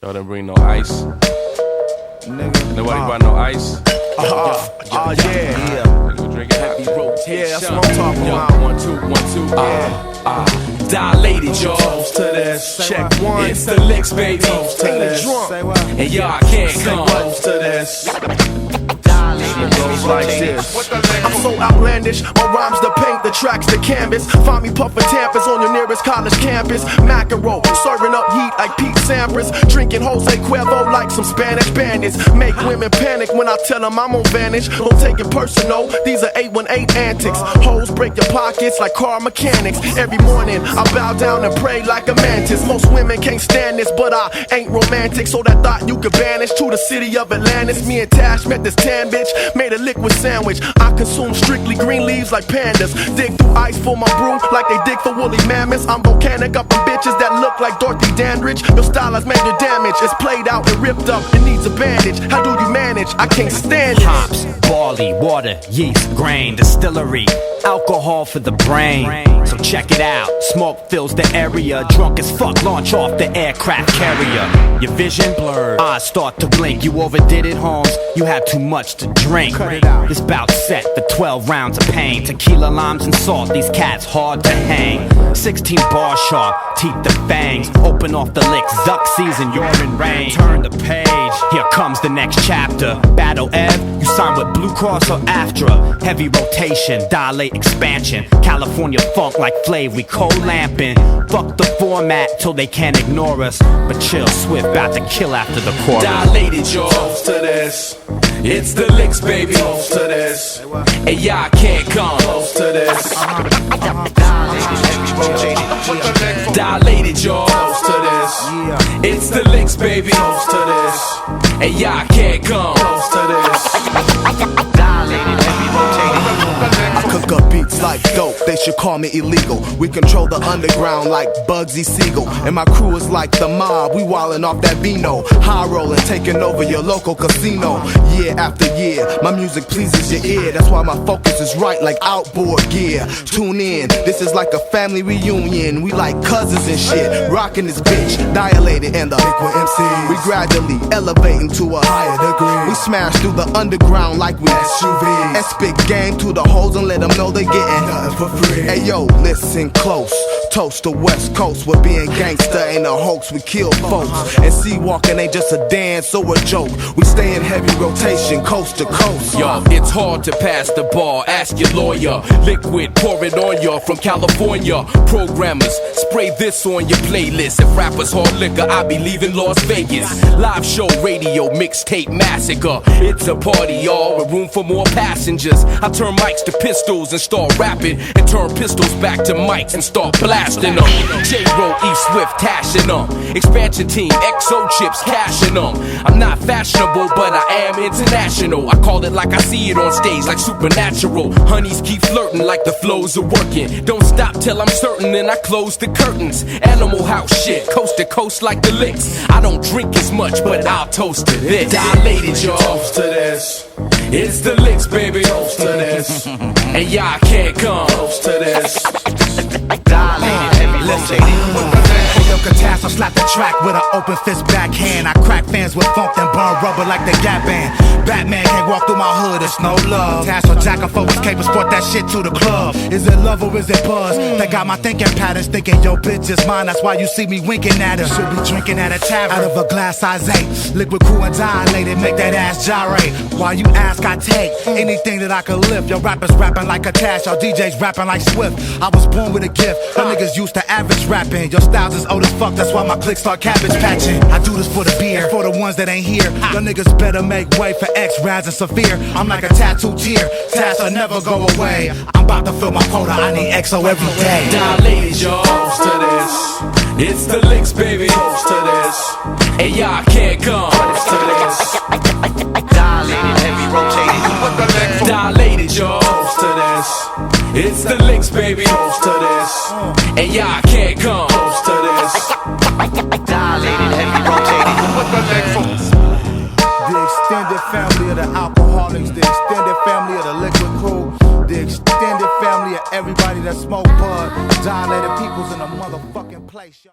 Y'all didn't bring no ice. Nobody brought no ice. Yeah. Nigga drinking heavy rotation. Yeah, that's what I'm talking about. 1, 2, 1, 2. Dilated, y'all. Toast to this. Check one. It's the licks, baby. Toast to this. And y'all can't come. Toast to this. Goes like this. I'm so outlandish, my rhymes to paint, the tracks to canvas. Find me puffin' tampers on your nearest college campus. Macaro, serving up heat like Pete Sampras. Drinking Jose Cuervo like some Spanish bandits. Make women panic when I tell them I'm on vanish. Don't take it personal, these are 818 antics. Hoes break your pockets like car mechanics. Every morning I bow down and pray like a mantis. Most women can't stand this, but I ain't romantic, so that thought you could banish to the city of Atlantis. Me and Tash met this tan bitch, made a liquid sandwich. I consume strictly green leaves like pandas. Dig through ice for my brew like they dig for woolly mammoths. I'm volcanic up in bitches that look like Dorothy Dandridge. Your style has major damage, it's played out and ripped up, it needs a bandage. How do you manage? I can't stand it. Hops, barley, water, yeast, grain, distillery, alcohol for the brain. So check it out, smoke fills the area. Drunk as fuck, launch off the aircraft carrier. Your vision blurred, eyes start to blink. You overdid it, Holmes, you had too much to drink. This bout set for 12 rounds of pain. Tequila, limes and salt, these cats hard to hang. 16 bars sharp, teeth the fangs. Open off the licks, duck season, you're in rain. Turn the page, here comes the next chapter. Battle Ev, you sign with Blue Cross or AFTRA. Heavy rotation, dilate expansion. California funk like Flav, we cold lamping. Fuck the format till they can't ignore us. But chill, Swift bout to kill after the chorus. Dilated, y'all. Toast to this. It's the licks, baby. Toast to this. And y'all can't come. Toast to this. Dilated, y'all. Toast to this. It's the licks, baby. Toast to this. And y'all can't come. Toast to this. I cook up beats like dope, they should call me illegal. We control the underground like Bugsy Siegel. And my crew is like the mob, we wildin' off that vino. High rollin', taking over your local casino. Year after year, my music pleases your ear. That's why my focus is right like outboard gear. Tune in, this is like a family reunion. We like cousins and shit, rockin' this bitch. Dilated and the liquid MC. We gradually elevating to a higher degree. We smash through the underground like we SUVs. And spit game to the hoes and let them know they getting nothing for free. Hey yo, listen close. Toast the West Coast. We're being gangster, ain't a hoax. We kill folks. And sea walking ain't just a dance or a joke. We stay in heavy rotation, coast to coast. Yo, it's hard to pass the ball. Ask your lawyer. Liquid, pour it on ya from California. Programmers, spray this on your playlist. If rappers hard liquor, I be leaving Las Vegas. Live show, radio, mixtape massacre. It's a party, y'all, with room for more passengers. I turn mics to pistols and start rapping, and turn pistols back to mics and start blasting them. J-Ro, E Swift, tashing them. Expansion team, XO chips, cashing them. I'm not fashionable, but I am international. I call it like I see it on stage, like supernatural. Honeys keep flirting like the flows are working. Don't stop till I'm certain, then I close the curtains. Animal house shit, coast to coast like the licks. I don't drink as much, but I'll toast to this. Dilated, y'all. Toast to this. It's the licks, baby. Toast to this. And y'all can't come. Toast to this. Yo, Katas, I slap the track with an open fist backhand. I crack fans with funk and burn rubber like the Gap Band. Batman can't walk through my hood, it's no love. Task or jack and focus cape and sport that shit to the club. Is it love or is it buzz? That got my thinking patterns, thinking yo bitch is mine. That's why you see me winking at her. Should be drinking at a tavern out of a glass size 8. Liquid cool and dilated, make that ass gyrate. While you ask, I take anything that I can lift. Your rappers rapping like a Tash, your DJs rapping like Swift. I was born with a gift. Your niggas used to average rapping. Your styles is old as fuck, that's why my cliques start cabbage patching. I do this for the beer, for the ones that ain't here. Your niggas better make way for X, Raz, and Saphir. I'm like a tattoo tear, tats will never go away. I'm about to fill my quota, I need XO every day. Dilated, y'all. Toast to this. It's the licks, baby. Toast to this. And y'all can't come. Toast to this. Dilated, heavy rotating. Dilated, y'all. Toast to this. It's the licks, baby. Toast to this. And y'all can't come. Toast to this. Dilated, heavy rotating. The extended family of the alcoholics, the extended family of the liquid crew, the extended family of everybody that smoke bud, dilated peoples in a motherfucking place.